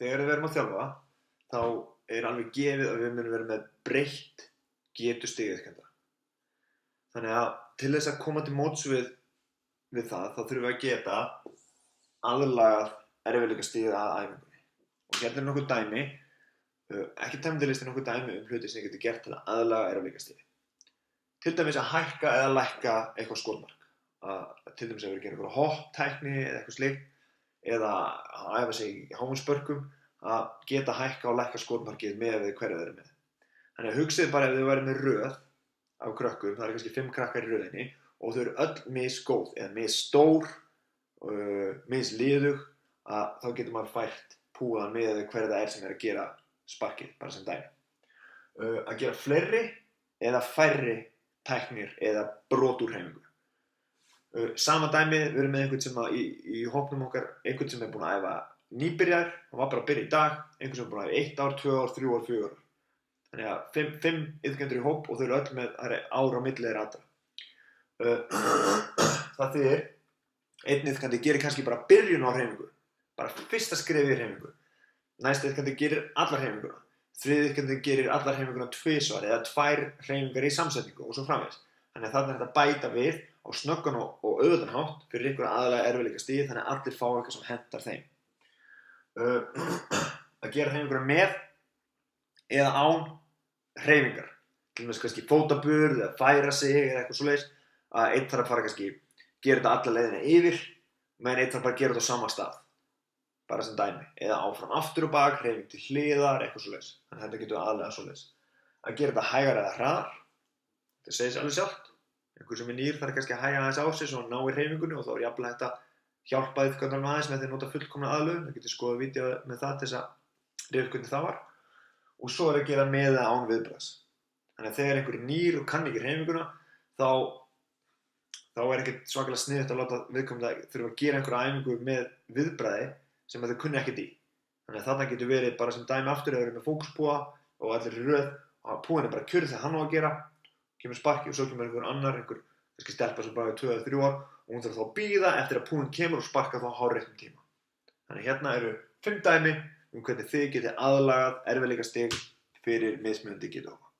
þegar við erum að þjálfa, þá alveg gefið að við munum vera með breytt getustig iðkenda. Þannig að til þess að koma til móts við það, þá þurfum við að geta aðlagað erfiðleikastigið að æfingunni. Og hérna nokkuð dæmi, ekki tæmdilisti nokkuð dæmi hluti sem getur gert til að aðlaga erfiðleikastigið. Til dæmis að hækka eða lækka eitthvað skotmark. Til dæmis að vera að gera einhverja hopp-tækni eða eitthvað slíkt, eða að æfa sig í háum spörkum, að geta hækka og lækka skotmarkið með við hverju þeir eru með. Þannig að hugsið bara ef þið væri með röð af krökkum, það eru kannski 5 krakkar í röðinni og þau eru öll misgóð eða misstór, misliðug, að þá getur maður fært púðan með við hverju það er sem er að gera sparkið, bara sem dæmi. Að gera fleiri eða færri tæknir eða brot úr hreyfingu. Sama dæmi, við erum með einhvern sem í hópnum okkar, einhvern sem er búinn að æfa nýbyrjar, hann var bara að byrja í dag, einhvern sem er búinn að æfa 1 ár, 2 ár, 3 ár, 4 ár. Þannig að 5 iðkendur í hóp og þau eru öll með ár á milli þeirra allra. Það þýðir, einn iðkendi gerir kannski bara byrjun á hreyfingu, bara fyrsta skrefið í hreyfingu. Næsti iðkendi gerir allar hreyfinguna. Þriðji iðkendi gerir allar hreyfinguna 2 svar eða 2 hreyfingar í samsetningu og svo framvegis. Þannig að þarna er þetta bæta við á snöggan og auðveldan hátt fyrir ykkur aðalega erfiðleikastigið þannig að allir fá eitthvað sem hentar þeim. Að gera hreyfinguna með eða án hreyfingar. Til dæmis kannski fótaburð eða færa sig eða eitthvað svoleiðis. Að einn þarf að fara kannski gera þetta alla leiðina yfir, meðan einn þarf bara að gera þetta á sama stað. Bara sem dæmi. Eða áfram aftur og bak, hreyfing til hliðar, eitthvað svoleiðis. Þannig að þetta getur aðlega svoleiðis. Að gera þetta hægar eða hraðar. Þetta segir sig alveg sjálft. Einhver sem er nýr þarf kannski að hægja aðeins á sig svo hann ná í hreyfingunni og þá er jafnvel hægt að hjálpa iðkendunum aðeins með því að nota fullkomna aðlögun. Það getur skoðað vídeó með það til þess að rifja hvernig það var. Og svo er að gera með eða án viðbragðs. Þannig að þegar einhver er nýr og kann ekki hreyfinguna, þá er ekkert svakalega sniðugt að láta viðkomandi þurfa að gera einhverja æfingu með viðbragði sem þau kunni ekkert í. Þannig að þarna getur verið bara sem dæmi aftur eða verið með fókuspúða og allir í röð og púðin er bara kjörð þegar hann á að gera, kemur sparki og svo kemur einhver annar, kannski stelpa sem bara er 2 eða 3 ár og hún þarf þá að bíða eftir að púðin kemur og sparka þá á hárréttum tíma. Þannig hérna eru 5 dæmi hvernig þið getið aðlagað erfiðleikastig fyrir mismunandi getuhópa.